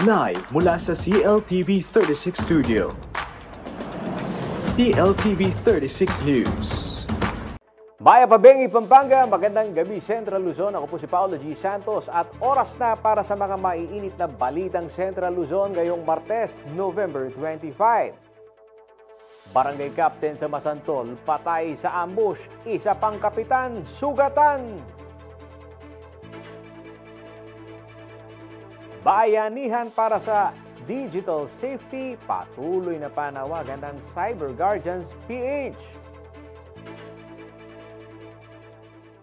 Live mula sa CLTV 36 Studio. CLTV 36 News. Maya Pabengi, Pampanga, magandang gabi Central Luzon. Ako po si Paolo G. Santos at oras na para sa mga maiinit na balitang Central Luzon ngayong Martes, November 25. Barangay Captain sa Masantol, patay sa ambush. Isa pang kapitan, sugatan. Bayanihan para sa digital safety, patuloy na panawagan ng Cyber Guardians PH.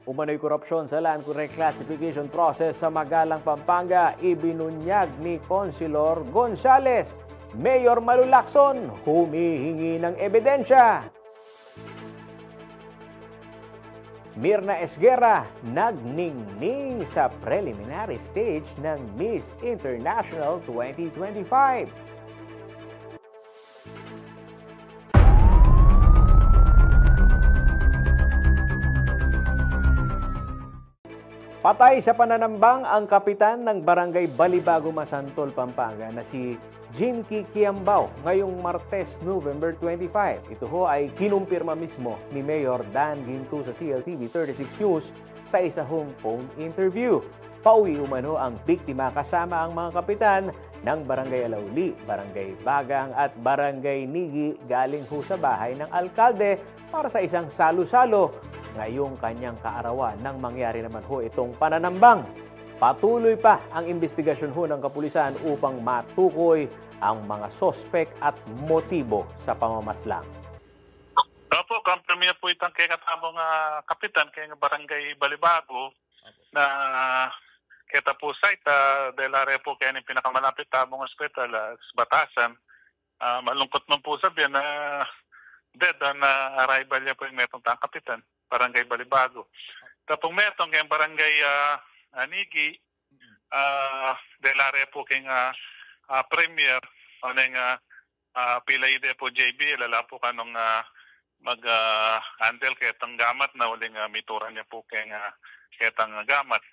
Umano'y korupsyon sa land reclassification process sa Magalang, Pampanga, ibinunyag ni Consilor Gonzales. Mayor Malulacson, humihingi ng ebidensya. Mirna Esguerra, nagningning sa preliminary stage ng Miss International 2025. Patay sa pananambang ang kapitan ng Barangay Balibago, Masantol, Pampanga na si Jinky Kiambao ngayong Martes, November 25. Ito ho ay kinumpirma mismo ni Mayor Dan Ginto sa CLTV 36 News sa isa hong phone interview. Pauwi umano ang biktima kasama ang mga kapitan ng Barangay Alauli, Barangay Bagang at Barangay Nigi galing ho sa bahay ng alkalde para sa isang salo-salo ngayong kanyang kaarawan nang mangyari naman ho itong pananambang. Patuloy pa ang investigasyon ho ng kapulisan upang matukoy ang mga sospek at motibo sa pamamaslang. Opo, kumpirma po itang kaya katabong kapitan kaya Barangay Balibago na kita po site dahil are po kaya yung pinakamalapit tabong hospital sa Batasan. Malungkot man po sabihin na dead na arrival niya po yung metong tang kapitan, Barangay Balibago. Tapos metong kaya Barangay Nigi, dahil are po kaya premier, pilay de po JB, lala po ka nung mag-handle kaya tang gamat na uling mituran niya po kaya tang gamat.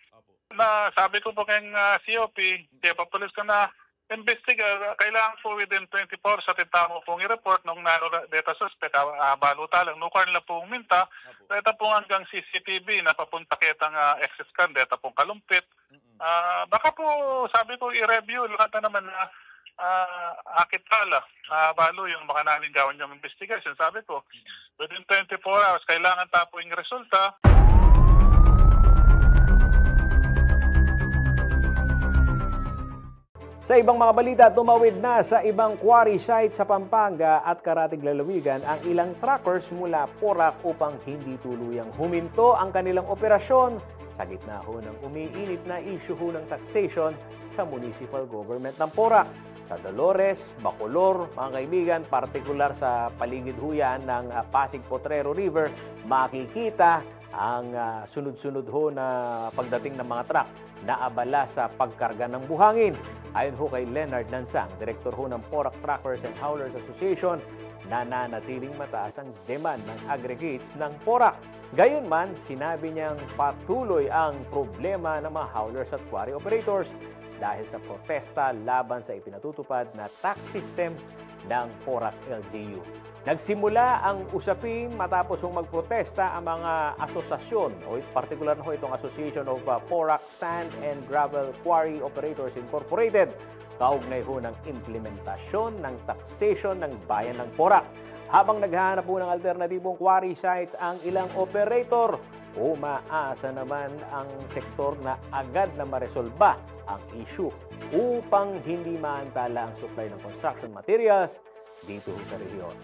Na sabi ko po kay COP, kaya papulis ka na investiga, kailangan po within 24 hours sa tintamo pong i-report nung data suspect, baluta lang, nukar nila pong minta, data pong hanggang CCTV na papunta kitang access scan, data pong kalumpit. Baka po, sabi ko, i-review, lahat na naman na akit pala, balo yung mga nalinggawan niyang investigation. Sabi ko, within 24 hours, kailangan tapo yung resulta. Sa ibang mga balita, tumawid na sa ibang quarry site sa Pampanga at Karatig Lalawigan ang ilang truckers mula Porac upang hindi tuluyang huminto ang kanilang operasyon sa gitna ho ng umiinit na issue ho ng taxation sa municipal government ng Porac. Sa Dolores, Bacolor, mga kaibigan, partikular sa paligid ho yan ng Pasig Potrero River, makikita ang sunod-sunod ho na pagdating ng mga truck na abala sa pagkarga ng buhangin. Ayon ho kay Leonard Nansang, direktor ho ng Porac Truckers and Haulers Association, nananatiling mataas ang demand ng aggregates ng Porac. Gayunman, sinabi niyang patuloy ang problema ng mga haulers at quarry operators dahil sa protesta laban sa ipinatutupad na tax system ng Porac LGU. Nagsimula ang usapin matapos magprotesta ang mga asosasyon o partikular na ho itong Association of Porac Sand and Gravel Quarry Operators Incorporated kaugnay ho ng implementasyon ng taxation ng bayan ng Porac. Habang naghahanap po ng alternatibong quarry sites ang ilang operator, umaasa naman ang sektor na agad na maresolba ang issue upang hindi maantala ang supply ng construction materials dito sa rehiyon.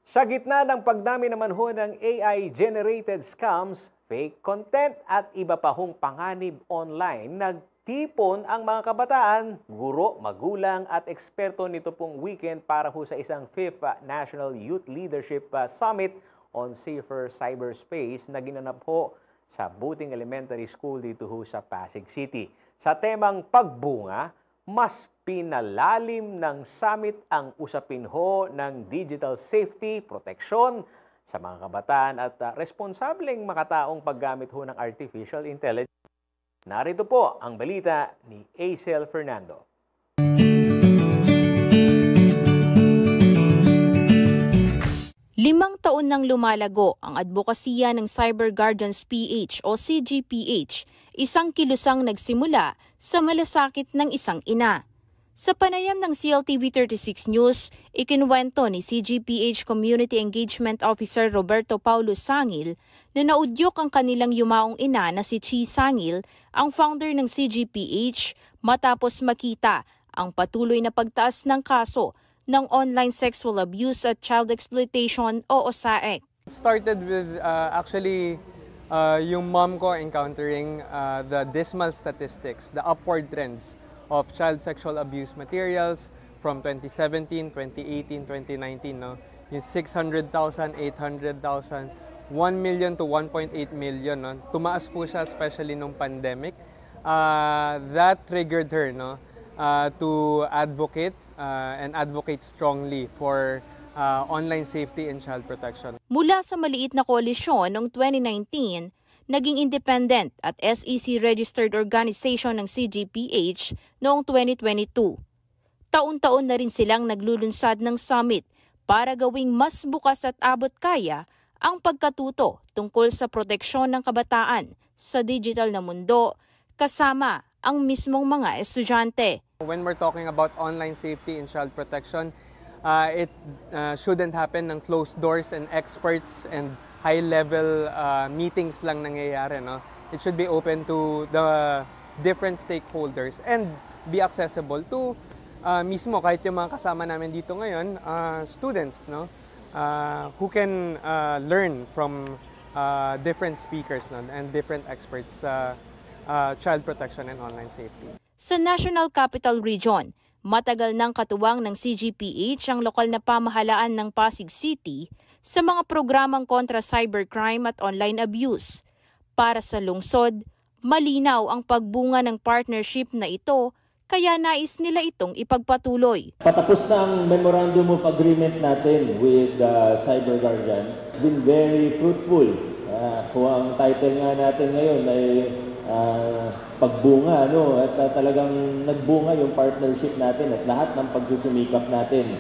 Sa gitna ng pagdami naman ho ng AI-generated scams, fake content at iba pa hong panganib online, nagtipon ang mga kabataan, guro, magulang at eksperto nito pong weekend para ho sa isang 5th National Youth Leadership Summit on Safer Cyberspace na ginanap ho sa Buting Elementary School dito ho sa Pasig City. Sa temang pagbunga, mas pinalalim ng summit ang usapin ho ng digital safety, proteksyon sa mga kabataan at responsableng makataong paggamit ho ng artificial intelligence Narito po ang balita ni Acel Fernando. 5 taon nang lumalago ang advokasya ng Cyber Guardians PH o CGPH, isang kilusang nagsimula sa malasakit ng isang ina. Sa panayam ng CLTV 36 News, ikinwento ni CGPH Community Engagement Officer Roberto Paulo Sangil na naudyok ang kanilang yumaong ina na si Chi Sangil, ang founder ng CGPH, matapos makita ang patuloy na pagtaas ng kaso ng online sexual abuse at child exploitation o OSAEC. It started with yung mom ko encountering the dismal statistics, the upward trends of child sexual abuse materials from 2017, 2018, 2019. No? Yung 600,000, 800,000, 1 million to 1.8 million. No? Tumaas po siya especially nung pandemic. That triggered her to advocate and advocate strongly for online safety and child protection. Mula sa maliit na koalisyon noong 2019, naging independent at SEC-registered organization ng CGPH noong 2022. Taon-taon na rin silang naglulunsad ng summit para gawing mas bukas at abot-kaya ang pagkatuto tungkol sa proteksyon ng kabataan sa digital na mundo, kasama ang mismong mga estudyante. When we're talking about online safety and child protection, it shouldn't happen ng closed doors and experts and high-level meetings lang nangyayari. No? It should be open to the different stakeholders and be accessible to mismo kahit yung mga kasama namin dito ngayon, students, no? Who can learn from different speakers and different experts sa child protection and online safety. Sa National Capital Region, matagal nang katuwang ng CGPH ang lokal na pamahalaan ng Pasig City sa mga programang kontra cybercrime at online abuse. Para sa lungsod, malinaw ang pagbunga ng partnership na ito, kaya nais nila itong ipagpatuloy. Patapos na ang Memorandum of Agreement natin with Cyber Guardians. It's been very fruitful. Kung ang title nga natin ngayon ay pagbunga, at talagang nagbunga yung partnership natin at lahat ng pagsusumikap natin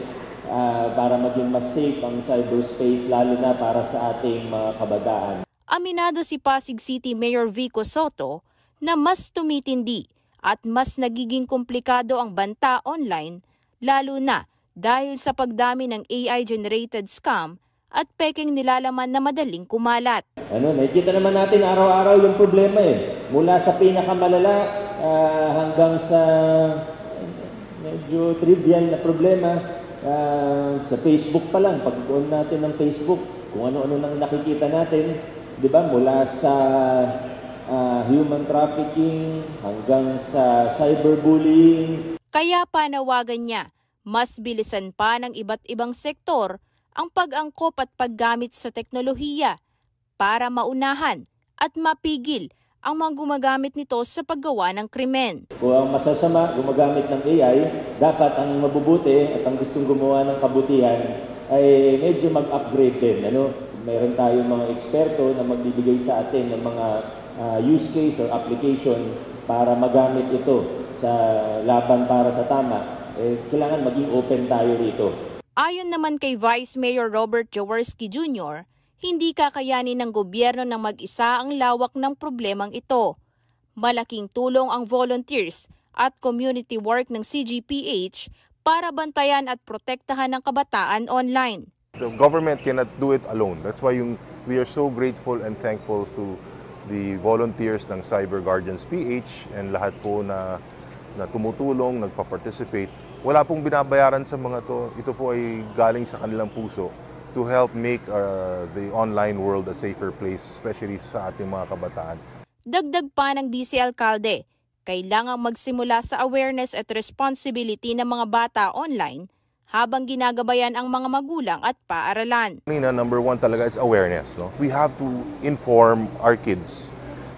para maging mas safe ang cyberspace, lalo na para sa ating mga kabataan. Aminado si Pasig City Mayor Vico Soto na mas tumitindi at mas nagiging komplikado ang banta online, lalo na dahil sa pagdami ng AI-generated scam at peking nilalaman na madaling kumalat. Nakikita naman natin araw-araw yung problema mula sa pinakamalala hanggang sa medyo trivial na problema. Sa Facebook pa lang, pag-on natin ng Facebook, kung ano-ano nang nakikita natin, di ba, mula sa human trafficking hanggang sa cyberbullying. Kaya panawagan niya, mas bilisan pa ng iba't ibang sektor ang pag-angkop at paggamit sa teknolohiya para maunahan at mapigil ang mga gumagamit nito sa paggawa ng krimen. Kung ang masasama gumagamit ng AI, dapat ang mabubuti at ang gustong gumawa ng kabutihan ay medyo mag-upgrade din. Mayroon tayong mga eksperto na magbibigay sa atin ng mga use case or application para magamit ito sa laban para sa tama. Kailangan maging open tayo rito. Ayon naman kay Vice Mayor Robert Jaworski Jr., hindi kakayanin ng gobyerno ng mag-isa ang lawak ng problemang ito. Malaking tulong ang volunteers at community work ng CGPH para bantayan at protektahan ang kabataan online. The government cannot do it alone. That's why we are so grateful and thankful to the volunteers ng Cyber Guardians PH and lahat po na tumutulong, nagpa-participate. Wala pong binabayaran sa mga to. Ito po ay galing sa kanilang puso to help make the online world a safer place, especially sa ating mga kabataan. Dagdag pa ng DC Alcalde, kailangang magsimula sa awareness at responsibility ng mga bata online habang ginagabayan ang mga magulang at paaralan. Number one talaga is awareness. We have to inform our kids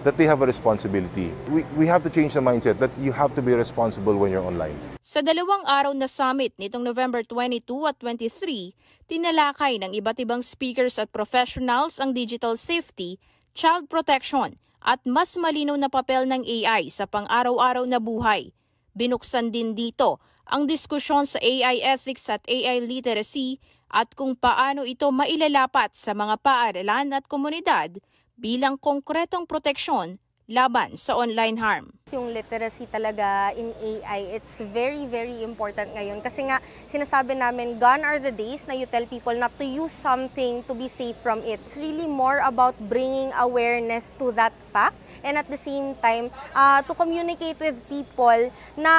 that they have a responsibility. We have to change the mindset that you have to be responsible when you're online. Sa 2 araw na summit nitong November 22 at 23, tinalakay ng iba't ibang speakers at professionals ang digital safety, child protection at mas malinaw na papel ng AI sa pang-araw-araw na buhay. Binuksan din dito ang diskusyon sa AI ethics at AI literacy at kung paano ito mailalapat sa mga paaralan at komunidad bilang konkretong proteksyon laban sa online harm. Yung literacy talaga in AI, it's very, very important ngayon. Kasi nga, sinasabi namin, gone are the days na you tell people not to use something to be safe from it. It's really more about bringing awareness to that fact and at the same time, to communicate with people na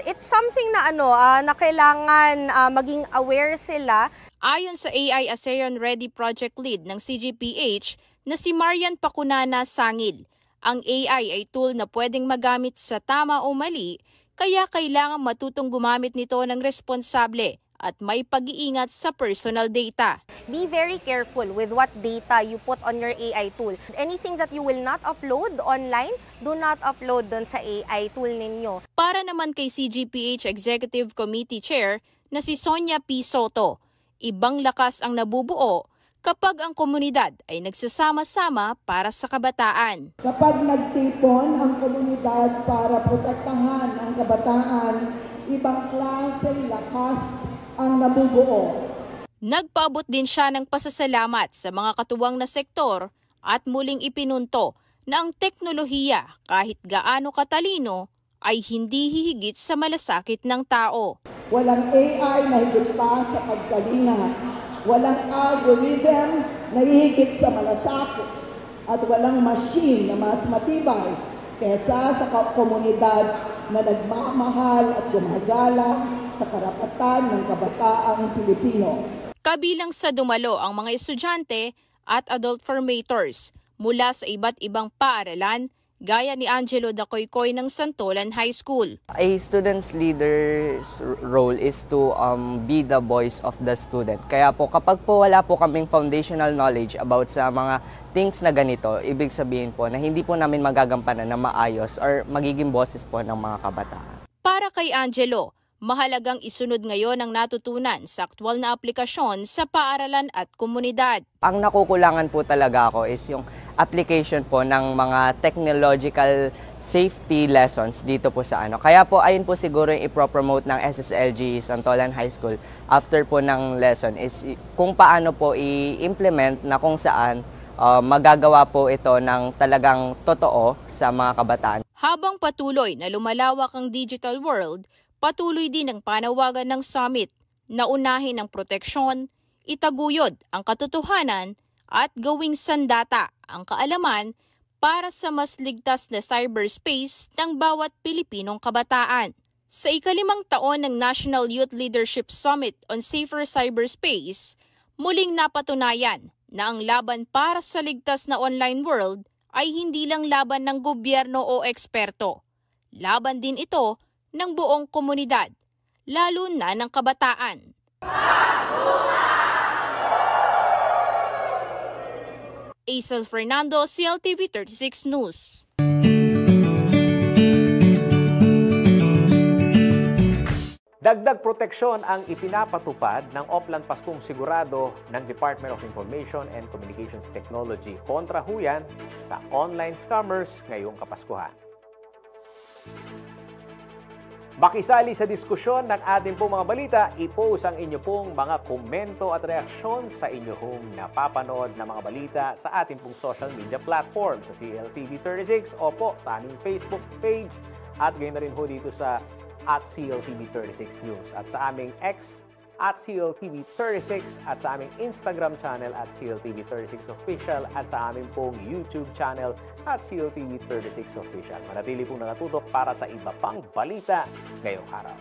it's something na na kailangan maging aware sila. Ayon sa AI ASEAN Ready Project Lead ng CGPH na si Marian Pacunana Sangil, ang AI ay tool na pwedeng magamit sa tama o mali, kaya kailangan matutong gumamit nito ng responsable at may pag-iingat sa personal data. Be very careful with what data you put on your AI tool. Anything that you will not upload online, do not upload dun sa AI tool ninyo. Para naman kay CGPH Executive Committee Chair na si Sonia P. Soto, ibang lakas ang nabubuo kapag ang komunidad ay nagsasama-sama para sa kabataan. Kapag nagtipon ang komunidad para protektahan ang kabataan, ibang klase lakas ang nabubuo. Nagpaabot din siya ng pasasalamat sa mga katuwang na sektor at muling ipinunto na ang teknolohiya kahit gaano katalino ay hindi hihigit sa malasakit ng tao. Walang AI na higit pa sa pagkalinga. Walang algorithm na hihigit sa malasakit at walang machine na mas matibay kesa sa komunidad na nagmamahal at gumagala sa karapatan ng kabataang Pilipino. Kabilang sa dumalo ang mga estudyante at adult formators mula sa iba't ibang paaralan gaya ni Angelo Dacoycoy ng Santolan High School. A student's leader's role is to be the voice of the student. Kaya po kapag po wala po kaming foundational knowledge about sa mga things na ganito, ibig sabihin po na hindi po namin magagampanan na maayos or magiging boses po ng mga kabataan. Para kay Angelo, mahalagang isunod ngayon ang natutunan sa aktwal na aplikasyon sa paaralan at komunidad. Ang nakukulangan po talaga ako is yung application po ng mga technological safety lessons dito po sa Kaya po ayun po siguro yung ipropromote ng SSLG Santolan High School after po ng lesson is kung paano po i-implement na kung saan magagawa po ito ng talagang totoo sa mga kabataan. Habang patuloy na lumalawak ang digital world, patuloy din ang panawagan ng summit na unahin ang proteksyon, itaguyod ang katotohanan at gawing sandata ang kaalaman para sa mas ligtas na cyberspace ng bawat Pilipinong kabataan. Sa ika-5 taon ng National Youth Leadership Summit on Safer Cyberspace, muling napatunayan na ang laban para sa ligtas na online world ay hindi lang laban ng gobyerno o eksperto. Laban din ito ng buong komunidad, lalo na ng kabataan. Aisel Fernando, CLTV 36 News. Dagdag proteksyon ang ipinapatupad ng Oplan Paskong Sigurado ng Department of Information and Communications Technology kontra huyan sa online scammers ngayong Kapaskuhan. Makisali sa diskusyon ng ating pong mga balita, i-post ang inyo pong mga komento at reaksyon sa inyo pong napapanood na mga balita sa ating pong social media platform sa CLTV36 o po sa aming Facebook page at gayon na rin po dito sa @CLTV36 News at sa aming X @CLTV36 at sa aming Instagram channel @CLTV36 Official at sa aming pong YouTube channel @CLTV36 Official. Manatili pong nakatutok para sa iba pang balita ngayong araw.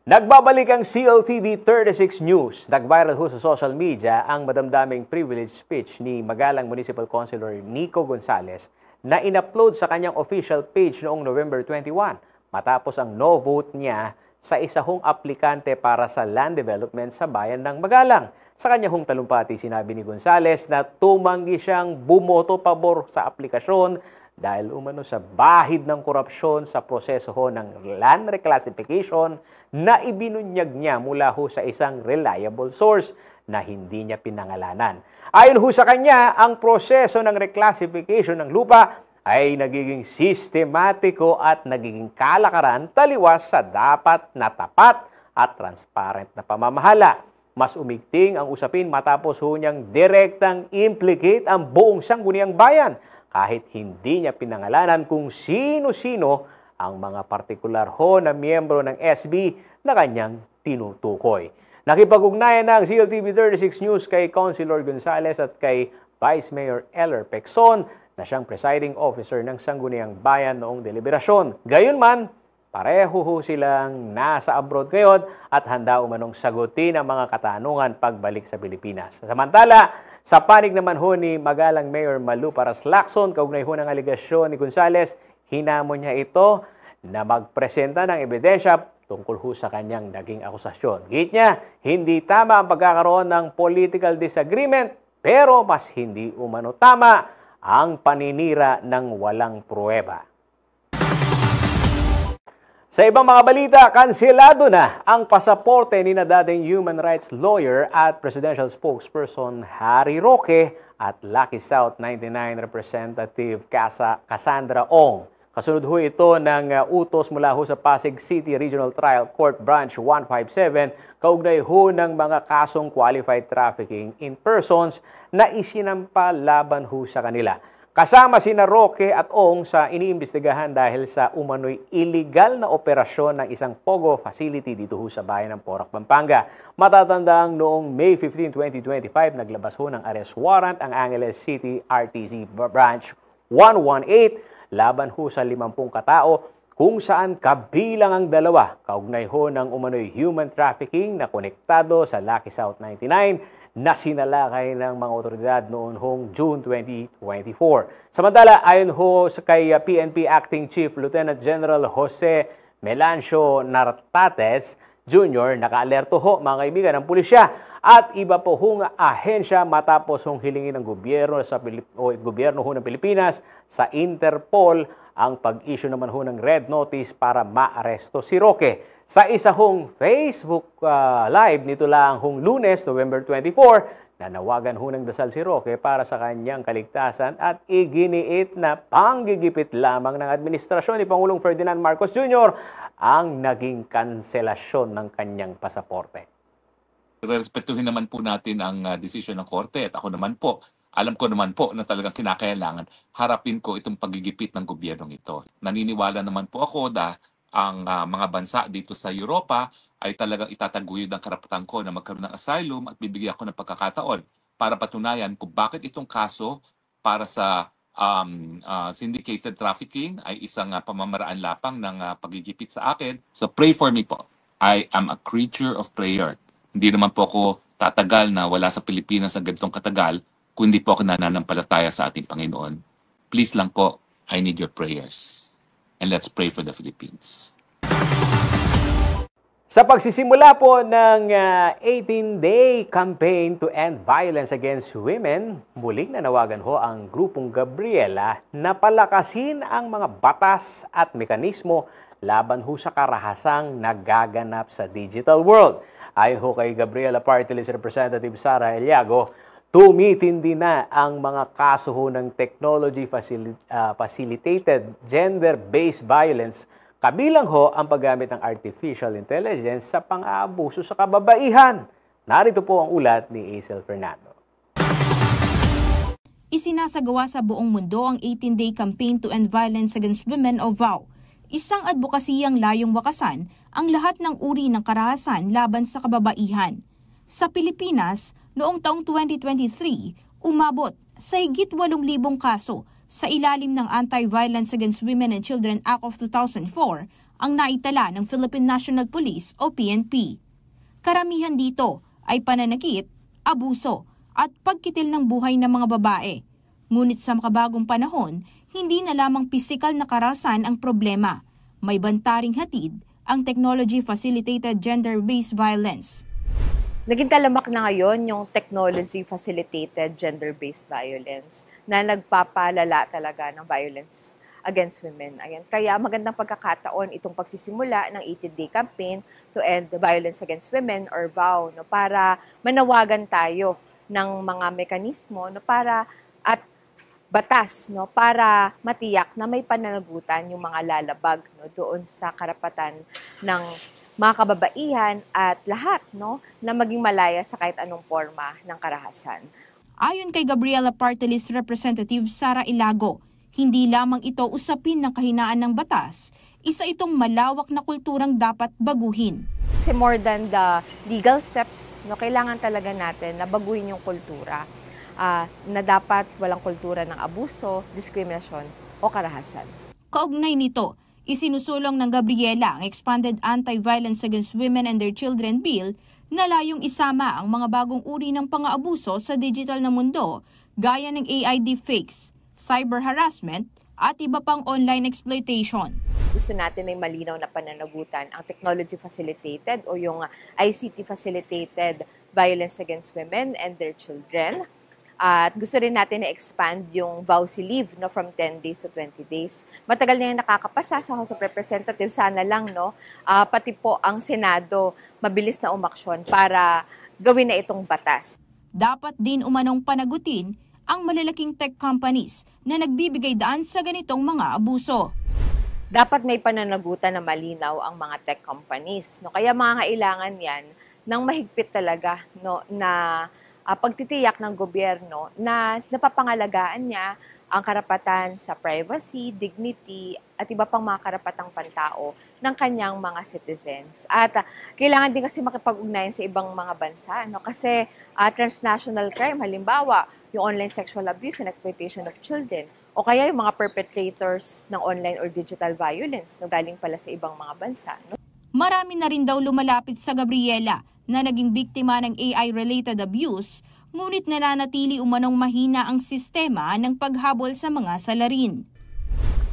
Nagbabalik ang CLTV 36 News. Nag-viral ho sa social media ang madamdaming privilege speech ni Magalang Municipal Councilor Nico Gonzales na in-upload sa kanyang official page noong November 21 matapos ang no vote niya sa isa hong aplikante para sa land development sa bayan ng Magalang. Sa kanya hong talumpati, sinabi ni Gonzales na tumanggi siyang bumoto pabor sa aplikasyon dahil umano sa bahid ng korupsyon sa proseso ho ng land reclassification na ibinunyag niya mula ho sa isang reliable source na hindi niya pinangalanan. Ayon ho sa kanya, ang proseso ng reclassification ng lupa ay nagiging sistematiko at nagiging kalakaran taliwas sa dapat na tapat at transparent na pamamahala. Mas umigting ang usapin matapos ho niyang direktang implicate ang buong sangguniang bayan kahit hindi niya pinangalanan kung sino-sino ang mga partikular ho na miyembro ng SB na kanyang tinutukoy. Nakipag-ugnayan ng CLTV 36 News kay Councilor Gonzales at kay Vice Mayor Eller Pecson na siyang presiding officer ng Sangguniang Bayan noong deliberasyon. Gayunman, pareho ho silang nasa abroad ngayon at handa umanong sagutin ang mga katanungan pagbalik sa Pilipinas. Samantala, sa panig naman ho ni Magalang Mayor Malu Paraslacson, kaugnay ho ng aligasyon ni Gonzales, hinamon niya ito na magpresenta ng ebidensya tungkol ho sa kanyang naging akusasyon. Git niya, hindi tama ang pagkakaroon ng political disagreement, pero mas hindi umano tama ang paninira ng walang pruweba. Sa ibang mga balita, kanselado na ang pasaporte ni na dating human rights lawyer at presidential spokesperson Harry Roque at Lucky South 99 Representative Cassandra Ong. Kasunod ho ito ng utos mula ho sa Pasig City Regional Trial Court Branch 157 kaugnay ho ng mga kasong qualified trafficking in persons na isinampa laban ho sa kanila. Kasama sina Roque at Ong sa iniimbestigahan dahil sa umano'y illegal na operasyon ng isang POGO facility dito ho sa bayan ng Porac, Pampanga. Matatandang noong May 15, 2025, naglabas ho ng arrest warrant ang Angeles City RTC Branch 118 laban ho sa 50 katao kung saan kabilang ang dalawa kaugnay ho ng umano'y human trafficking na konektado sa Lucky South 99 na sinalakay ng mga otoridad noon hong June 2024. Samantala, ayon ho sa kay PNP Acting Chief Lieutenant General Jose Melancio Nartates Jr., naka-alerto ho mga kaibigan ng pulisya at iba po hong ahensya matapos hong hilingin ng gobyerno gobyerno ho ng Pilipinas sa Interpol ang pag-issue naman ho ng red notice para maaresto si Roque. Sa isa hong Facebook live nito lang hong Lunes, November 24, nanawagan ho ng dasal si Roque para sa kanyang kaligtasan at iginiit na panggigipit lamang ng administrasyon ni Pangulong Ferdinand Marcos Jr. ang naging kanselasyon ng kanyang pasaporte. Respetuhin naman po natin ang desisyon ng Korte at ako naman po, alam ko naman po na talagang kinakailangan harapin ko itong paggigipit ng gobyernong ito. Naniniwala naman po ako na ang mga bansa dito sa Europa ay talagang itataguyod ang karapatan ko na magkaroon ng asylum at bibigyan ako ng pagkakataon para patunayan kung bakit itong kaso para sa syndicated trafficking ay isang pamamaraan lapang ng paggigipit sa akin. So pray for me po. I am a creature of prayer. Hindi naman po ako tatagal na wala sa Pilipinas na ganitong katagal kung hindi po ako nananampalataya sa ating Panginoon. Please lang po, I need your prayers. And let's pray for the Philippines. Sa pagsisimula po ng 18-day campaign to end violence against women, muling nanawagan ho ang grupong Gabriela na palakasin ang mga batas at mekanismo laban ho sa karahasang nagaganap sa digital world. Ayon ho kay Gabriela Party List Representative Sara Eliago, tumitindi na ang mga kaso ho ng technology facilitated gender-based violence. Kabilang ho ang paggamit ng artificial intelligence sa pang-aabuso sa kababaihan. Narito po ang ulat ni Aisel Fernando. Isinasagawa sa buong mundo ang 18-day campaign to end violence against women o VOW. Isang advokasiyang layong wakasan ang lahat ng uri ng karahasan laban sa kababaihan. Sa Pilipinas, noong taong 2023, umabot sa higit 8,000 kaso sa ilalim ng Anti-Violence Against Women and Children Act of 2004 ang naitala ng Philippine National Police o PNP. Karamihan dito ay pananakit, abuso at pagkitil ng buhay ng mga babae. Ngunit sa makabagong panahon, hindi na lamang pisikal na karahasan ang problema. May bantaring hatid ang technology-facilitated gender-based violence. Naging talamak na ngayon yung technology-facilitated gender-based violence na nagpapalala talaga ng violence against women. Ayan. Kaya magandang pagkakataon itong pagsisimula ng 18-day campaign to end the violence against women or VOW, no, para manawagan tayo ng mga mekanismo, no, para at batas, no, para matiyak na may pananagutan yung mga lalabag, no, doon sa karapatan ng mga kababaihan at lahat, no, na maging malaya sa kahit anong forma ng karahasan. Ayon kay Gabriela Party List Representative Sara Ilago, hindi lamang ito usapin ng kahinaan ng batas, isa itong malawak na kulturang dapat baguhin. Kasi more than the legal steps, no, kailangan talaga natin na baguhin yung kultura na dapat walang kultura ng abuso, diskriminasyon o karahasan. Kaugnay nito, isinusulong ng Gabriela ang Expanded Anti-Violence Against Women and Their Children Bill na layong isama ang mga bagong uri ng pang-aabuso sa digital na mundo gaya ng AI deepfakes, cyber harassment at iba pang online exploitation. Gusto natin may malinaw na pananagutan ang technology-facilitated o yung ICT-facilitated violence against women and their children. At gusto rin natin na-expand yung VOWSI leave, no, from 10 days to 20 days. Matagal na yung nakakapasa sa House of Representatives. Sana lang, no, pati po ang Senado mabilis na umaksyon para gawin na itong batas. Dapat din umanong panagutin ang malalaking tech companies na nagbibigay daan sa ganitong mga abuso. Dapat may pananagutan na malinaw ang mga tech companies, no? Kaya mga kailangan yan ng mahigpit talaga, no, na pagtitiyak ng gobyerno na napapangalagaan niya ang karapatan sa privacy, dignity, at iba pang mga karapatang pantao ng kanyang mga citizens. At kailangan din kasi makipag-ugnayan sa ibang mga bansa, no? Kasi transnational crime, halimbawa, yung online sexual abuse and exploitation of children, o kaya yung mga perpetrators ng online or digital violence, no, galing pala sa ibang mga bansa. No? Marami na rin daw lumalapit sa Gabriela na naging biktima ng AI-related abuse, ngunit nananatili umanong mahina ang sistema ng paghabol sa mga salarin.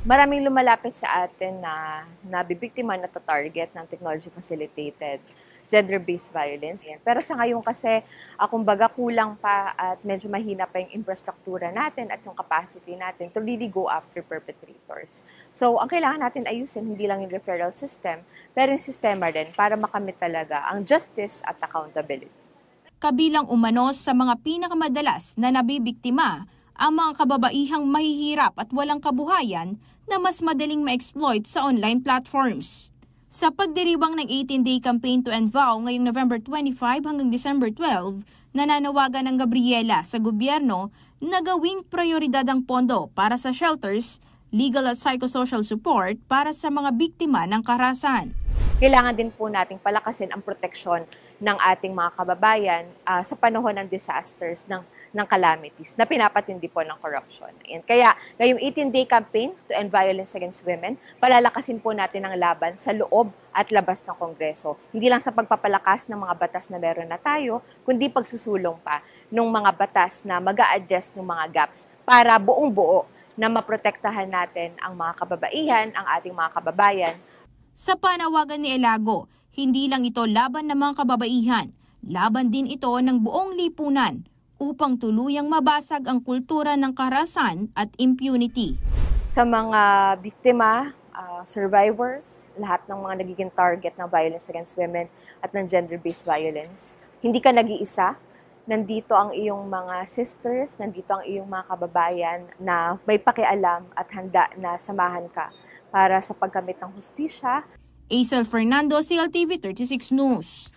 Maraming lumalapit sa atin na nabibiktima na target ng technology-facilitated gender-based violence. Pero sa ngayon kasi, kumbaga kulang pa at medyo mahina pa yung infrastruktura natin at yung capacity natin to really go after perpetrators. So, ang kailangan natin ayusin, hindi lang yung referral system, pero yung sistema din para makamit talaga ang justice at accountability. Kabilang umanos sa mga pinakamadalas na nabibiktima ang mga kababaihang mahihirap at walang kabuhayan na mas madaling ma-exploit sa online platforms. Sa pagdiriwang ng 18-day campaign to end VOW ngayong November 25 hanggang December 12, nananawagan ng Gabriela sa gobyerno na gawing prioridad ang pondo para sa shelters, legal at psychosocial support para sa mga biktima ng karahasan. Kailangan din po nating palakasin ang proteksyon ng ating mga kababayan sa panahon ng disasters, ng calamities na pinapatindi po ng corruption. And kaya, ngayong 18-day campaign to end violence against women, palalakasin po natin ang laban sa loob at labas ng Kongreso. Hindi lang sa pagpapalakas ng mga batas na meron na tayo, kundi pagsusulong pa ng mga batas na mag-a-address ng mga gaps para buong-buo na maprotektahan natin ang mga kababaihan, ang ating mga kababayan. Sa panawagan ni Ilago, hindi lang ito laban ng mga kababaihan, laban din ito ng buong lipunan upang tuluyang mabasag ang kultura ng karahasan at impunity. Sa mga biktima, survivors, lahat ng mga nagiging target ng violence against women at ng gender-based violence, hindi ka nag-iisa. Nandito ang iyong mga sisters, nandito ang iyong mga kababayan na may pakialam at handa na samahan ka para sa pagkamit ng hustisya. Aisel Fernando, CLTV 36 News.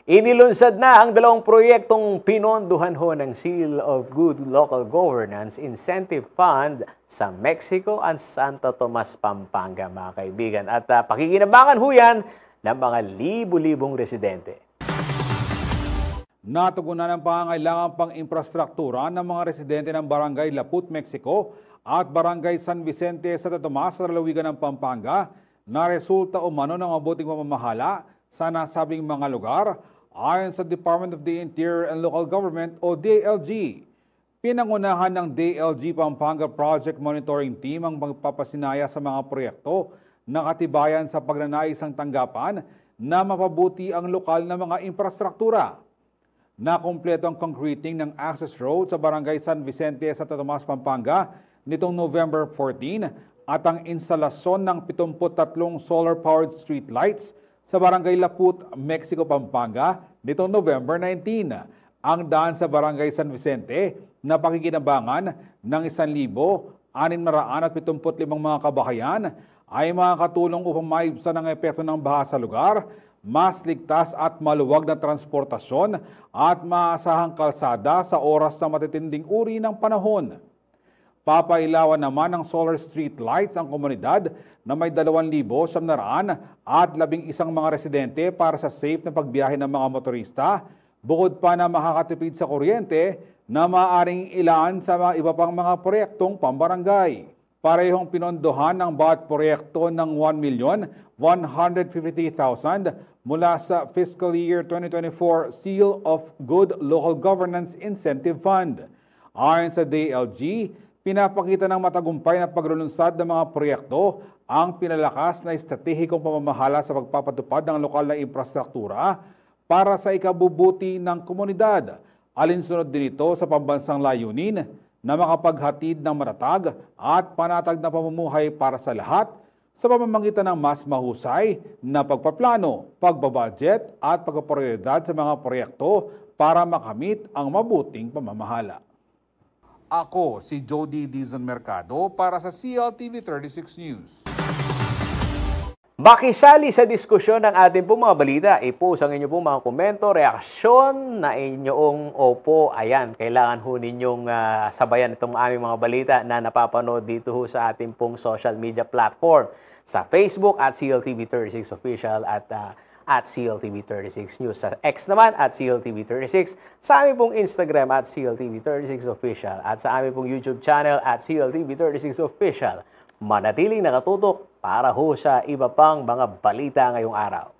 Inilunsad na ang dalawang proyektong pinondohan ho ng Seal of Good Local Governance Incentive Fund sa Mexico at Santo Tomas, Pampanga, mga kaibigan. At pakikinabangan ho yan ng mga libu-libong residente. Natugunan ang pangangailangan pang infrastruktura ng mga residente ng Barangay Laput, Mexico at Barangay San Vicente, Santo Tomas sa lalawigan ng Pampanga na resulta umano ng mabuting pamamahala sa nasabing mga lugar ayon sa Department of the Interior and Local Government o DLG. Pinangunahan ng DLG Pampanga Project Monitoring Team ang magpapasinaya sa mga proyekto nakatibayan sa pagnanaisang tanggapan na mapabuti ang lokal na mga infrastruktura. Nakumpleto ang concreting ng access road sa Barangay San Vicente sa Tomas, Pampanga nitong November 14 at ang instalasyon ng 73 solar-powered street lights sa Barangay Laput, Mexico, Pampanga nitong November 19. Ang daan sa Barangay San Vicente na pakikinabangan ng 1,675 mga kabahayan ay makakatulong upang maibsan ang epekto ng baha sa lugar, mas ligtas at maluwag na transportasyon at maasahang kalsada sa oras na matitinding uri ng panahon. Papailawan naman ng solar street lights ang komunidad na may 2,711 mga residente para sa safe na pagbiyahe ng mga motorista, bukod pa na makakatipid sa kuryente na maaaring ilaan sa mga iba pang mga proyektong pambarangay. Parehong pinondohan ng bawat proyekto ng 1,153,000 mula sa Fiscal Year 2024 Seal of Good Local Governance Incentive Fund. Ayon sa DLG, pinapakita ng matagumpay na paglulunsad ng mga proyekto ang pinalakas na estratehikong pamamahala sa pagpapatupad ng lokal na infrastruktura para sa ikabubuti ng komunidad. Alinsunod din ito sa pambansang layunin na makapaghatid ng matatag at panatag na pamumuhay para sa lahat sa pamamagitan ng mas mahusay na pagpaplano, pagbabudget at pagpaprioridad sa mga proyekto para makamit ang mabuting pamamahala. Ako si Jody Dizon Mercado para sa CLTV 36 News. Makisali sa diskusyon ng ating pong mga balita. I-post ang inyong pong mga komento, reaksyon na inyong opo. Ayan, kailangan ho ninyong sabayan itong aming mga balita na napapanood dito ho sa ating pong social media platform. Sa Facebook at CLTV36 Official at CLTV36 News. Sa X naman at CLTV36. Sa aming pong Instagram at CLTV36 Official. At sa aming pong YouTube channel at CLTV36 Official. Manatiling nakatutok para ho sa iba pang mga balita ngayong araw.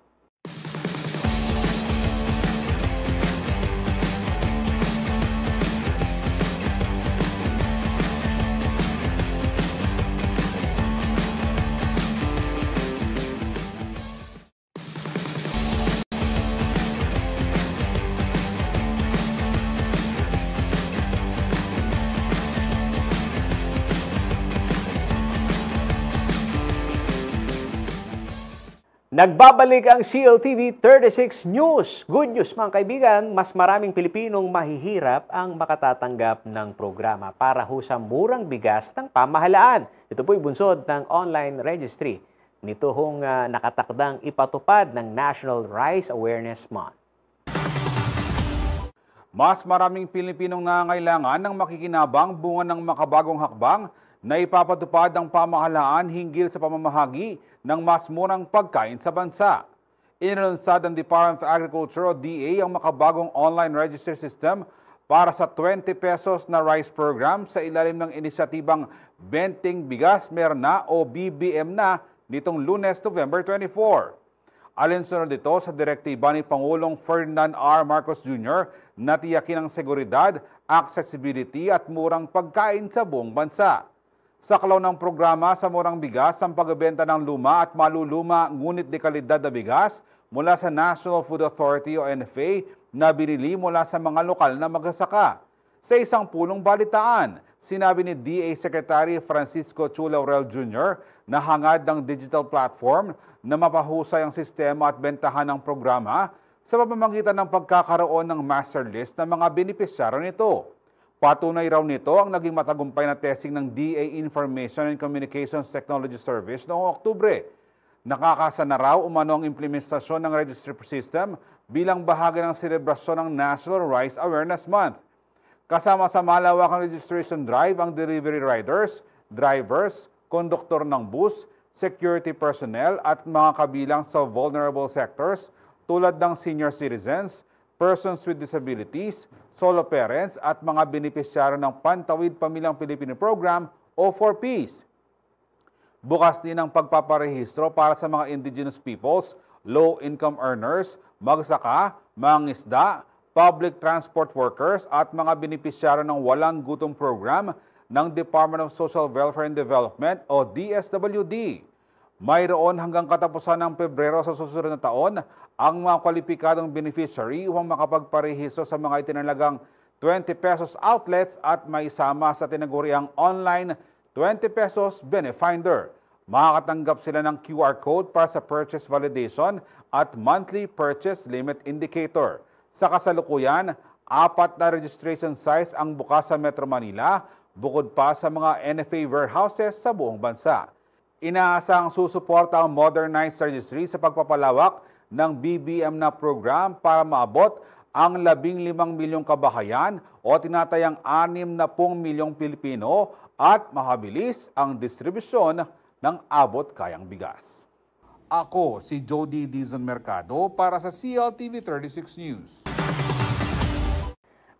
Nagbabalik ang CLTV 36 News. Good news mga kaibigan, mas maraming Pilipinong mahihirap ang makatatanggap ng programa para ho sa murang bigas ng pamahalaan. Ito po'y bunsod ng online registry. Nito hong nakatakdang ipatupad ng National Rice Awareness Month. Mas maraming Pilipinong nangangailangan ng makikinabang bunga ng makabagong hakbang na ipapatupad ang pamahalaan hinggil sa pamamahagi ng mas murang pagkain sa bansa. Inilunsad ng Department of Agriculture o DA ang makabagong online register system para sa 20 pesos na rice program sa ilalim ng inisyatibang Benting Bigas Merna o BBM na nitong Lunes, November 24. Alinsunod dito sa direktiba ni Pangulong Ferdinand R. Marcos Jr. na tiyakin ang seguridad, accessibility at murang pagkain sa buong bansa. Sa kalaw ng programa sa murang bigas ang pagbebenta ng luma at maluluma ngunit de kalidad na bigas mula sa National Food Authority o NFA na binili mula sa mga lokal na magsasaka. Sa isang pulong balitaan, sinabi ni DA Secretary Francisco Chu Laurel Jr. na hangad ng digital platform na mapahusay ang sistema at bentahan ng programa sa pamamagitan ng pagkakaroon ng master list ng mga benepisyaryo nito. Patunay raw nito ang naging matagumpay na testing ng DA Information and Communications Technology Service noong Oktubre. Nakakasa na raw umano ang implementasyon ng registry system bilang bahagi ng selebrasyon ng National Rice Awareness Month. Kasama sa malawakang registration drive ang delivery riders, drivers, konduktor ng bus, security personnel at mga kabilang sa vulnerable sectors tulad ng senior citizens, persons with disabilities, solo parents at mga benepisyaryo ng Pantawid Pamilyang Pilipino Program o 4Ps. Bukas din ang pagpaparehistro para sa mga indigenous peoples, low-income earners, magsaka, mangingisda, public transport workers at mga benepisyaryo ng Walang Gutom Program ng Department of Social Welfare and Development o DSWD. Mayroon hanggang katapusan ng Pebrero sa susunod na taon ang mga kwalipikadong beneficiary upang makapagparehiso sa mga itinalagang 20 pesos outlets at maisama sa tinaguriang online 20 pesos Benefinder. Makakatanggap sila ng QR code para sa purchase validation at monthly purchase limit indicator. Sa kasalukuyan, 4 na registration sites ang bukas sa Metro Manila, bukod pa sa mga NFA warehouses sa buong bansa. Inaasang susuporta ang modernized registry sa pagpapalawak ng BBM na program para maabot ang 15 milyong kabahayan o tinatayang 60 milyong Pilipino at mahabilis ang distribusyon ng abot-kayang bigas. Ako si Jody Dizon Mercado para sa CLTV 36 News.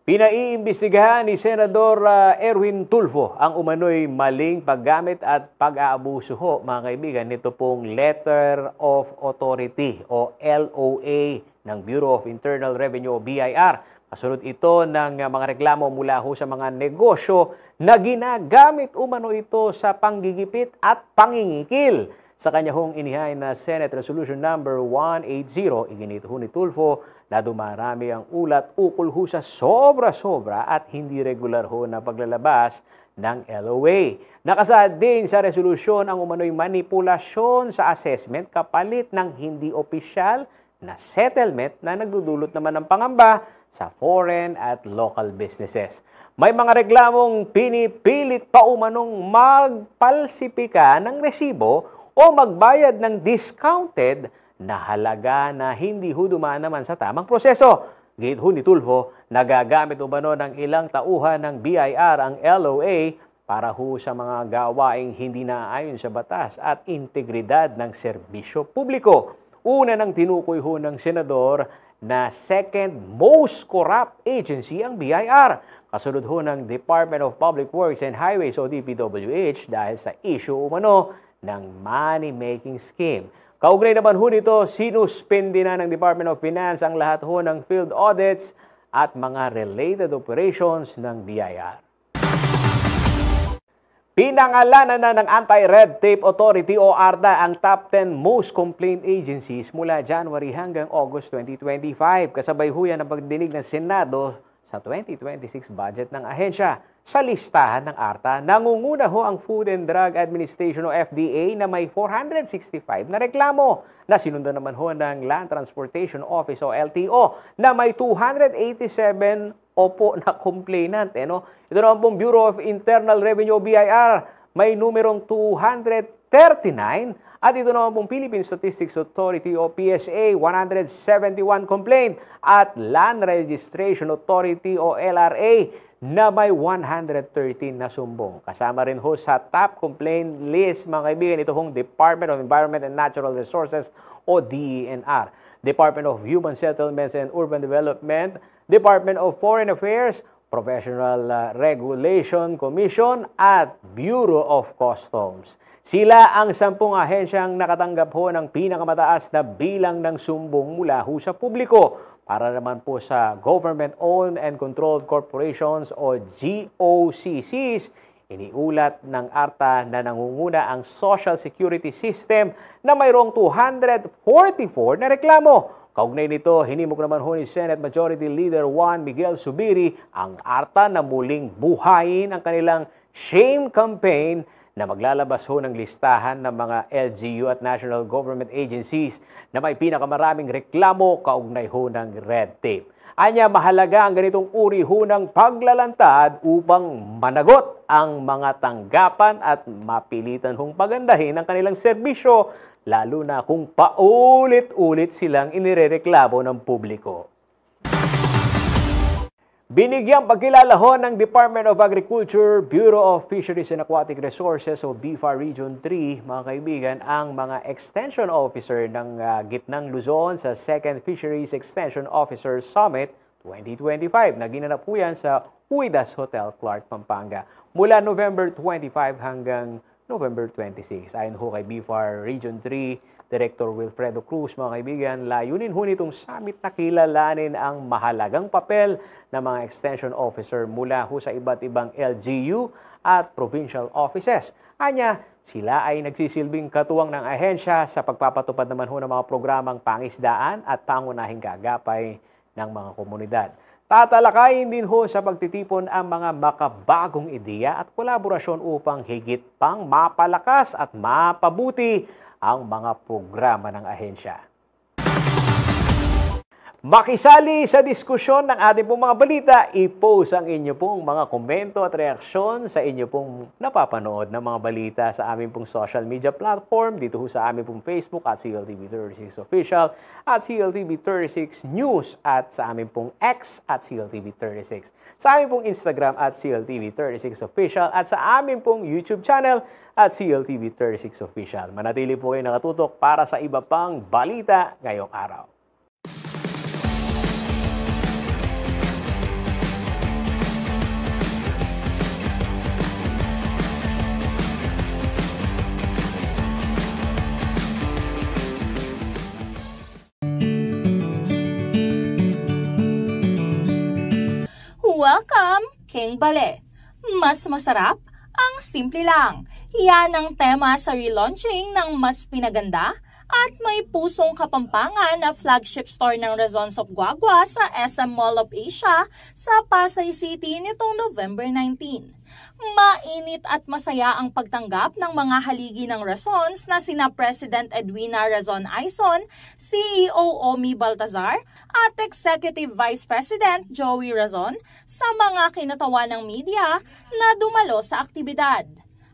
Pinaiimbestigahan ni Senador Erwin Tulfo ang umano'y maling paggamit at pag-aabuso mga kaibigan, nito pong Letter of Authority o LOA ng Bureau of Internal Revenue o BIR. Kasunod ito ng mga reklamo mula sa mga negosyo na ginagamit umano ito sa panggigipit at pangingikil. Sa kanya hong inihain na Senate Resolution Number 180, iginit ni Tulfo na dumarami ang ulat ukol sa sobra-sobra at hindi regular na paglalabas ng LOA. Nakasaad din sa resolusyon ang umano'y manipulasyon sa assessment kapalit ng hindi opisyal na settlement na nagdudulot naman ng pangamba sa foreign at local businesses. May mga reklamong pinipilit pa umanong magpalsipika ng resibo o magbayad ng discounted na halaga na hindi dumaan naman sa tamang proseso. Gate ni Tulfo, nagagamit umano ng ilang tauhan ng BIR ang LOA para sa mga gawaing hindi naaayon sa batas at integridad ng serbisyo publiko. Una nang tinukoy ng senador na second most corrupt agency ang BIR. Kasunod ng Department of Public Works and Highways o DPWH dahil sa issue umano ng money-making scheme. Kaugnay naman nito, sinuspindi na ng Department of Finance ang lahat ng field audits at mga related operations ng BIR. Pinangalanan na ng Anti-Red Tape Authority o ARTA ang top 10 most complained agencies mula January hanggang August 2025. Kasabay yan ang pagdinig ng Senado sa 2026 budget ng ahensya. Sa listahan ng ARTA, nangunguna ang Food and Drug Administration o FDA na may 465 na reklamo na sinundan naman ng Land Transportation Office o LTO na may 287 na complainant. Ito naman pong Bureau of Internal Revenue o BIR may numerong 239 at ito naman pong Philippine Statistics Authority o PSA 171 complaint at Land Registration Authority o LRA na may 113 na sumbong. Kasama rin sa top complaint list mga kaibigan ito Department of Environment and Natural Resources o DENR, Department of Human Settlements and Urban Development, Department of Foreign Affairs, Professional Regulation Commission at Bureau of Customs. Sila ang 10 ahensyang nakatanggap ng pinakamataas na bilang ng sumbong mula sa publiko. Para naman sa Government-Owned and Controlled Corporations o GOCCs, iniulat ng ARTA na nangunguna ang Social Security System na mayroong 244 na reklamo. Kaugnay nito, hinimok naman ni Senate Majority Leader Juan Miguel Zubiri ang ARTA na muling buhayin ang kanilang shame campaign na maglalabas ng listahan ng mga LGU at national government agencies na may pinakamaraming reklamo kaugnay ng red tape. Anya, mahalaga ang ganitong uri ng paglalantad upang managot ang mga tanggapan at mapilitan pagandahin ang kanilang serbisyo, lalo na kung paulit-ulit silang inirereklamo ng publiko. Binigyang pagkilala ng Department of Agriculture, Bureau of Fisheries and Aquatic Resources o BIFA Region 3, mga kaibigan, ang mga Extension Officer ng Gitnang Luzon sa 2nd Fisheries Extension Officer Summit 2025 na ginanap yan sa Huidas Hotel, Clark, Pampanga mula November 25 hanggang November 26. Ayon kay BIFA Region 3, Director Wilfredo Cruz, mga kaibigan, layunin nitong summit na kilalanin ang mahalagang papel ng mga extension officer mula sa iba't ibang LGU at provincial offices. Anya, Sila ay nagsisilbing katuwang ng ahensya sa pagpapatupad naman ho ng mga programang pangisdaan at pangunahing kaagapay ng mga komunidad. Tatalakayin din ho sa pagtitipon ang mga makabagong ideya at kolaborasyon upang higit pang mapalakas at mapabuti ang mga programa ng ahensya. Makisali sa diskusyon ng ating pong mga balita, i-post ang inyo pong mga komento at reaksyon sa inyo pong napapanood ng mga balita sa aming pong social media platform, dito ho sa aming pong Facebook at CLTV36 Official at CLTV36 News at sa aming pong X at CLTV36. Sa aming pong Instagram at CLTV36 Official at sa aming pong YouTube channel at CLTV36 Official. Manatili po kayo nakatutok para sa iba pang balita ngayong araw. Welcome, King Bale! Mas masarap ang simple lang. Yan ang tema sa relaunching ng mas pinaganda at may pusong Kapampangan na flagship store ng Razons of Guagua sa SM Mall of Asia sa Pasay City nitong November 19. Mainit at masaya ang pagtanggap ng mga haligi ng Razons na sina President Edwina Razon Aizon, CEO Omi Baltazar at Executive Vice President Joey Razon sa mga kinatawa ng media na dumalo sa aktibidad.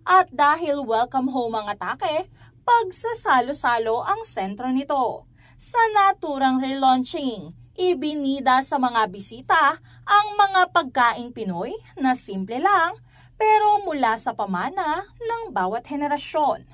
At dahil welcome home ang atake, pagsasalo-salo ang sentro nito. Sa naturang relaunching, ibinida sa mga bisita ang mga pagkaing Pinoy na simple lang pero mula sa pamana ng bawat henerasyon.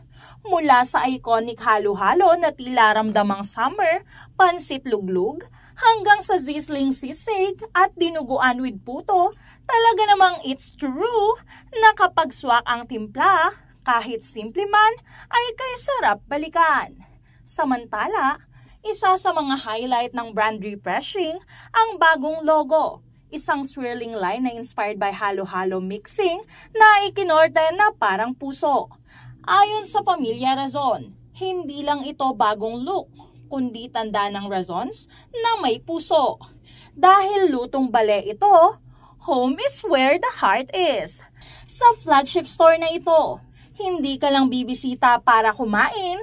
Mula sa iconic halo-halo na tila ramdamang summer, pansit luglug, hanggang sa sizzling sisig at dinuguan with puto, talaga namang it's true na kapag swak ang timpla, kahit simple man, ay kay sarap balikan. Samantala, isa sa mga highlight ng brand refreshing ang bagong logo. Isang swirling line na inspired by halo-halo mixing na ikinorte na parang puso. Ayon sa pamilya Razon, hindi lang ito bagong look, kundi tanda ng Razons na may puso. Dahil lutong bale ito, home is where the heart is. Sa flagship store na ito, hindi ka lang bibisita para kumain,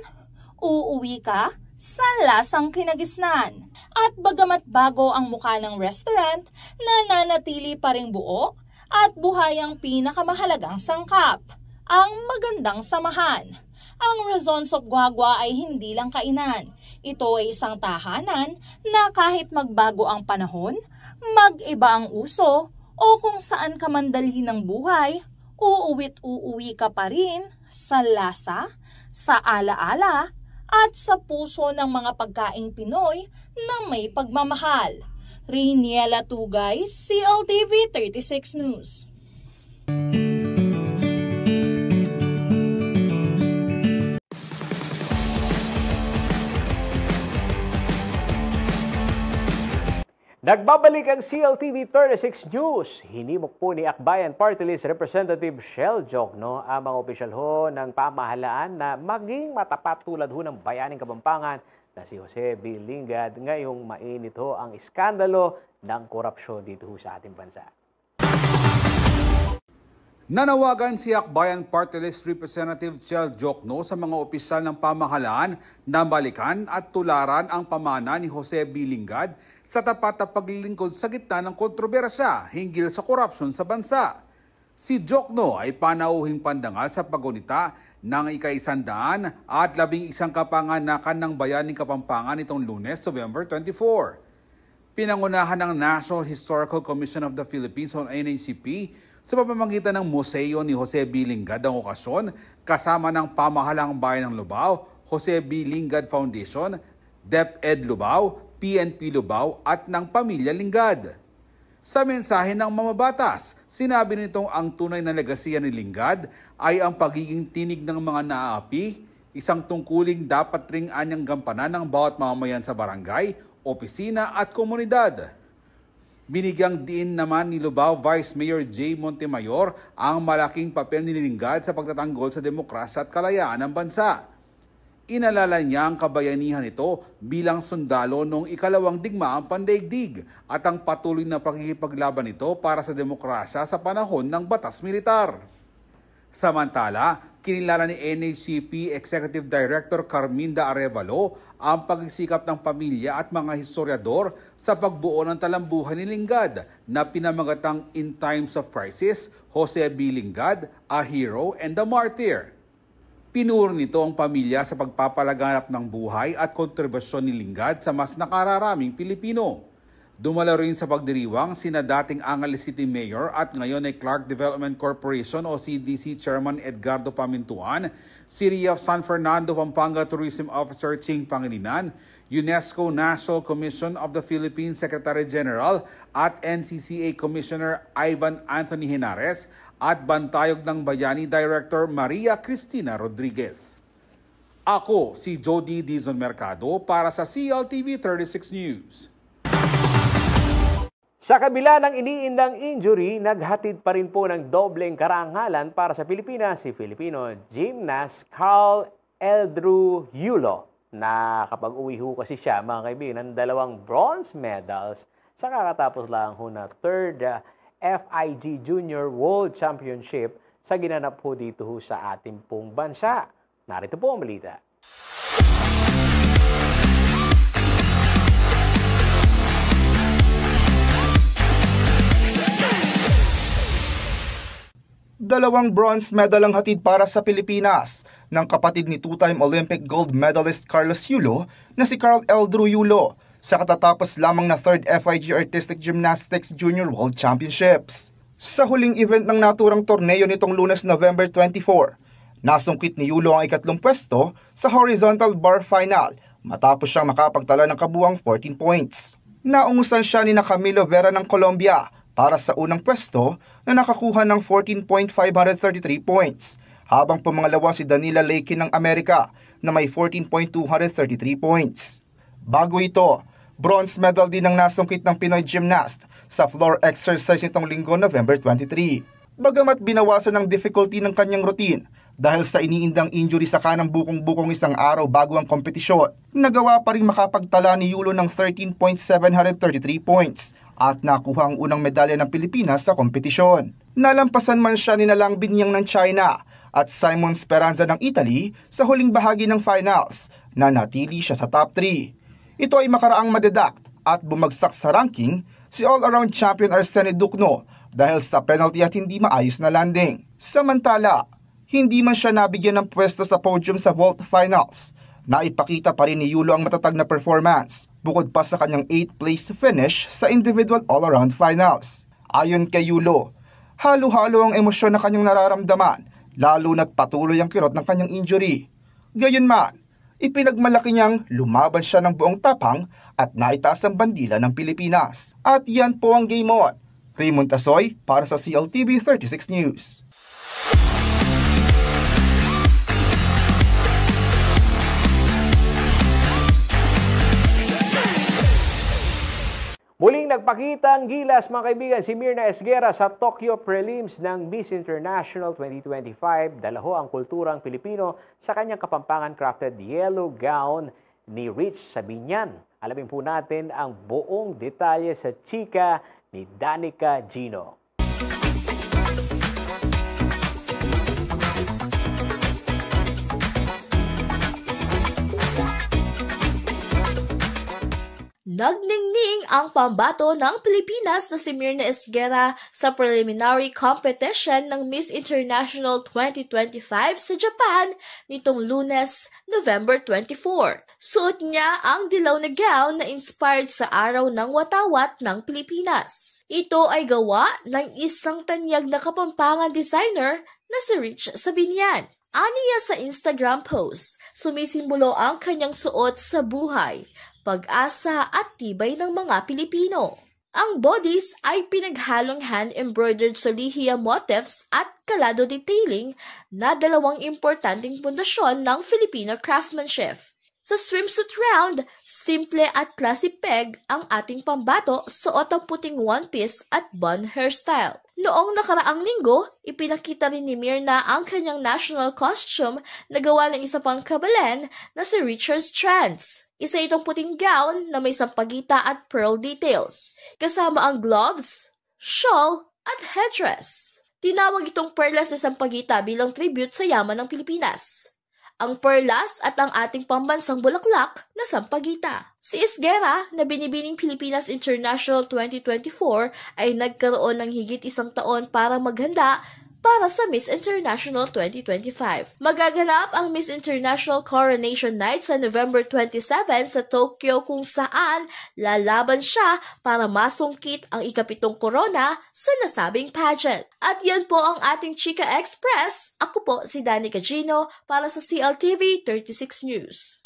uuwi ka sa lasang kinagisnan. At bagamat bago ang mukha ng restaurant, nananatili pa ring buo at buhay ang pinakamahalagang sangkap, ang magandang samahan. Ang Razons of Guagua ay hindi lang kainan. Ito ay isang tahanan na kahit magbago ang panahon, mag-iba ang uso, o kung saan ka man dalhin ng buhay, uuwi ka pa rin sa lasa, sa alaala, at sa puso ng mga pagkaing Pinoy na may pagmamahal. Riniela Tugay, CLTV 36 News. Nagbabalik ang CLTV 36 News. Hinimok po ni Akbayan Party List Representative Shell Jokno ang mga opisyal ho ng pamahalaan na maging matapat tulad ho ng Bayaning Kapampangan na si Jose B. Lingad ngayong mainit ho ang iskandalo ng korupsyon dito ho sa ating bansa. Nanawagan si Akbayan Party List Representative Shell Jokno sa mga opisyal ng pamahalaan na balikan at tularan ang pamana ni Jose B. Lingad sa tapat na paglilingkod sa gitna ng kontrobersya hinggil sa korupsyon sa bansa. Si Jokno ay panauhing pandangal sa pagunita ng ika-100 at 11 kapanganakan ng Bayaning Kapampangan nitong Lunes, November 24. Pinangunahan ng National Historical Commission of the Philippines o NHCP sa pamamagitan ng museo ni Jose B. Lingad ang okasyon kasama ng Pamahalang Bayan ng Lubao, Jose B. Lingad Foundation, DepEd Lubao, PNP Lubao at ng Pamilya Lingad. Sa mensahe ng mamabatas, sinabi nitong ang tunay na legasiya ni Lingad ay ang pagiging tinig ng mga naaapi, isang tungkuling dapat ring anyang gampanan ng bawat mamamayan sa barangay, opisina at komunidad. Binigyang diin naman ni Lubao Vice Mayor Jay Montemayor ang malaking papel ni Lingad sa pagtatanggol sa demokrasya at kalayaan ng bansa. Inalala niya ang kabayanihan nito bilang sundalo noong ikalawang digmaang pandaigdig at ang patuloy na pakikipaglaban nito para sa demokrasya sa panahon ng batas militar. Samantala, kinilala ni NHCP Executive Director Carminda Arevalo ang pagsisikap ng pamilya at mga historiador sa pagbuo ng talambuhan ni Lingad na pinamagatang In Times of Crisis, Jose B. Lingad, a Hero and a Martyr. Pinuro nito ang pamilya sa pagpapalaganap ng buhay at kontribusyon ni Lingad sa mas nakararaming Pilipino. Dumalo rin sa pagdiriwang sina dating Angeles City Mayor at ngayon ay Clark Development Corporation o CDC Chairman Edgardo Pamintuan, City of San Fernando, Pampanga Tourism Officer Ching Pangilinan, UNESCO National Commission of the Philippines Secretary General at NCCA Commissioner Ivan Anthony Henares at Bantayog ng Bayani Director Maria Cristina Rodriguez. Ako si Jody Dizon Mercado para sa CLTV 36 News. Sa kabila ng iniindang injury, naghatid pa rin po ng dobleng karangalan para sa Pilipinas si Filipino gymnast Carl Eldru Yulo na kapag uwi ho kasi siya, mga kaibigan, ng 2 bronze medals sa kakatapos lang ho na 3rd FIG Junior World Championship sa ginanap ho dito ho sa ating pong bansa. Narito po ang balita. Dalawang bronze medal ang hatid para sa Pilipinas ng kapatid ni two-time Olympic gold medalist Carlos Yulo na si Carl Eldru Yulo sa katatapos lamang na 3rd FIG Artistic Gymnastics Junior World Championships. Sa huling event ng naturang torneo nitong Lunes, November 24, nasungkit ni Yulo ang ikatlong pwesto sa horizontal bar final matapos siyang makapagtala ng kabuuang 14 points. Naungusan siya ni Camilo Vera ng Colombia para sa unang pwesto na nakakuha ng 14.533 points, habang pumangalawa si Danila Leikin ng Amerika na may 14.233 points. Bago ito, bronze medal din ang nasungkit ng Pinoy gymnast sa floor exercise nitong Linggo, November 23. Bagamat binawasan ng difficulty ng kanyang routine dahil sa iniindang injury sa kanang bukong-bukong isang araw bago ang kompetisyon, nagawa pa rin makapagtala ni Yulo ng 13.733 points at nakuha ang unang medalya ng Pilipinas sa kompetisyon. Nalampasan man siya ni Lang Binyang ng China at Simon Speranza ng Italy sa huling bahagi ng finals na natili siya sa top 3. Ito ay makaraang madedakt at bumagsak sa ranking si all-around champion Arsene Ducno dahil sa penalty at hindi maayos na landing. Samantala, hindi man siya nabigyan ng pwesto sa podium sa vault finals. Naipakita pa rin ni Yulo ang matatag na performance bukod pa sa kanyang 8th place finish sa individual all-around finals. Ayon kay Yulo, halo-halo ang emosyon na kanyang nararamdaman lalo na't patuloy ang kirot ng kanyang injury. Gayunman, ipinagmalaki niyang lumaban siya ng buong tapang at naitaas ang bandila ng Pilipinas. At yan po ang Game On. Raymond Tasoy para sa CLTV 36 News. Muling nagpakita ang gilas, mga kaibigan, si Mirna Esguera sa Tokyo Prelims ng Miss International 2025. Dala ho ang kulturang Pilipino sa kanyang kapampangan crafted yellow gown ni Rich Sabinian. Alamin po natin ang buong detalye sa chika ni Danica Gino. Nagningning ang pambato ng Pilipinas na si Mirna Esguera sa preliminary competition ng Miss International 2025 sa Japan nitong Lunes, November 24. Suot niya ang dilaw na gown na inspired sa araw ng watawat ng Pilipinas. Ito ay gawa ng isang tanyag na Kapampangan designer na si Rich Sabinian. Aniya sa Instagram post, sumisimbolo ang kanyang suot sa buhay, pag-asa at tibay ng mga Pilipino. Ang bodies ay pinaghalong hand-embroidered solihia motifs at kalado detailing na dalawang importanteng pundasyon ng Filipino craftsmanship. Sa swimsuit round, simple at classy peg ang ating pambato, suot ang puting one-piece at bun hairstyle. Noong nakaraang linggo, ipinakita rin ni Myrna ang kanyang national costume na gawa ng isa pang kabalen na si Richard Strands. Isa itong puting gown na may sampagita at pearl details, kasama ang gloves, shawl at headdress. Tinawag itong perlas na sampagita bilang tribute sa yaman ng Pilipinas. Ang perlas at ang ating pambansang bulaklak na sampagita. Si Esguerra, na binibining Pilipinas International 2024, ay nagkaroon ng higit isang taon para maghanda para sa Miss International 2025. Magaganap ang Miss International Coronation Night sa November 27 sa Tokyo, kung saan lalaban siya para masungkit ang ika-7 korona sa nasabing pageant. At yan po ang ating Chika Express. Ako po si Danny Cagino para sa CLTV 36 News.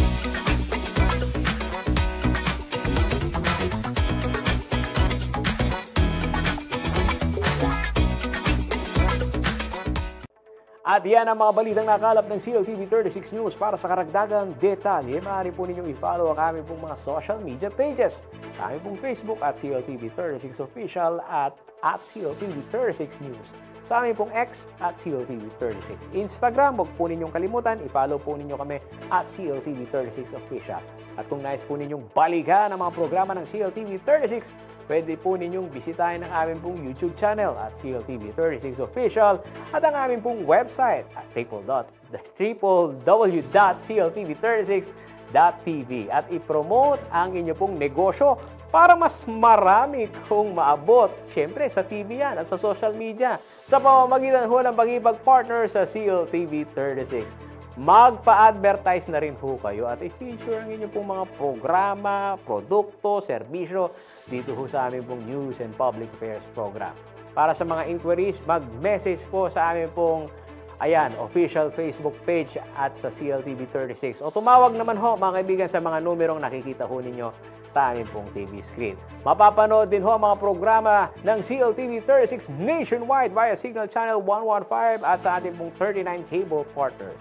At yan ang mga balitang nakalap ng CLTV 36 News. Para sa karagdagang detalye, maaari po ninyong i-follow ang aming pong mga social media pages. Sa aming pong Facebook at CLTV 36 Official at CLTV 36 News. Sa aming pong X at CLTV 36. Instagram, huwag po ninyong kalimutan, i-follow po ninyo kami at CLTV 36 Official. At kung nais po ninyong balikan ang mga programa ng CLTV 36, pwede po ninyong bisitahin ang aming pong YouTube channel at CLTV 36 Official at ang aming pong website at www.cltv36.tv at i-promote ang inyo pong negosyo para mas marami kong maabot. Siyempre, sa TV yan at sa social media sa pamamagitan ho ng pagkipag-partner sa CLTV 36. Magpa-advertise na rin ho kayo at i-feature ang inyong pong mga programa, produkto, serbisyo dito ho sa aming pong News and Public Affairs Program. Para sa mga inquiries, mag-message po sa aming pong official Facebook page at sa CLTV 36. O tumawag naman ho mga kaibigan sa mga numerong nakikita ho ninyo sa aming pong TV screen. Mapapanood din ho ang mga programa ng CLTV 36 nationwide via Signal Channel 115 at sa ating pong 39 cable partners.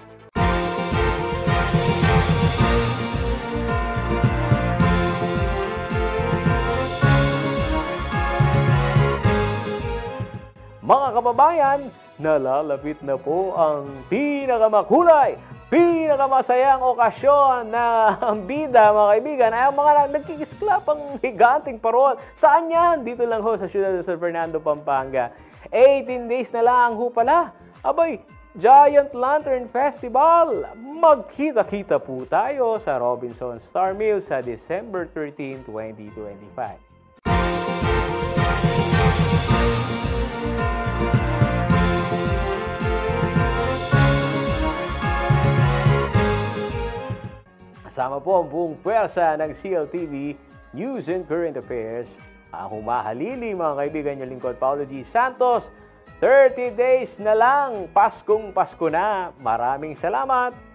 Mga kababayan, nalalapit na po ang pinakamakulay, pinakamasayang okasyon na ang bida, mga kaibigan, ay ang mga nagkikisklapang higanting parol. Saan yan? Dito lang ho sa siyudad de San Fernando, Pampanga. 18 days na lang ho pala. Abay, Giant Lantern Festival. Magkita-kita po tayo sa Robinson Star Mill sa December 13, 2025. Kasama po ang buong pwersa ng CLTV News and Current Affairs. Ang humahalili, mga kaibigan, yung lingkod Paulo G. Santos. 30 days na lang, Paskong Pasko na. Maraming salamat!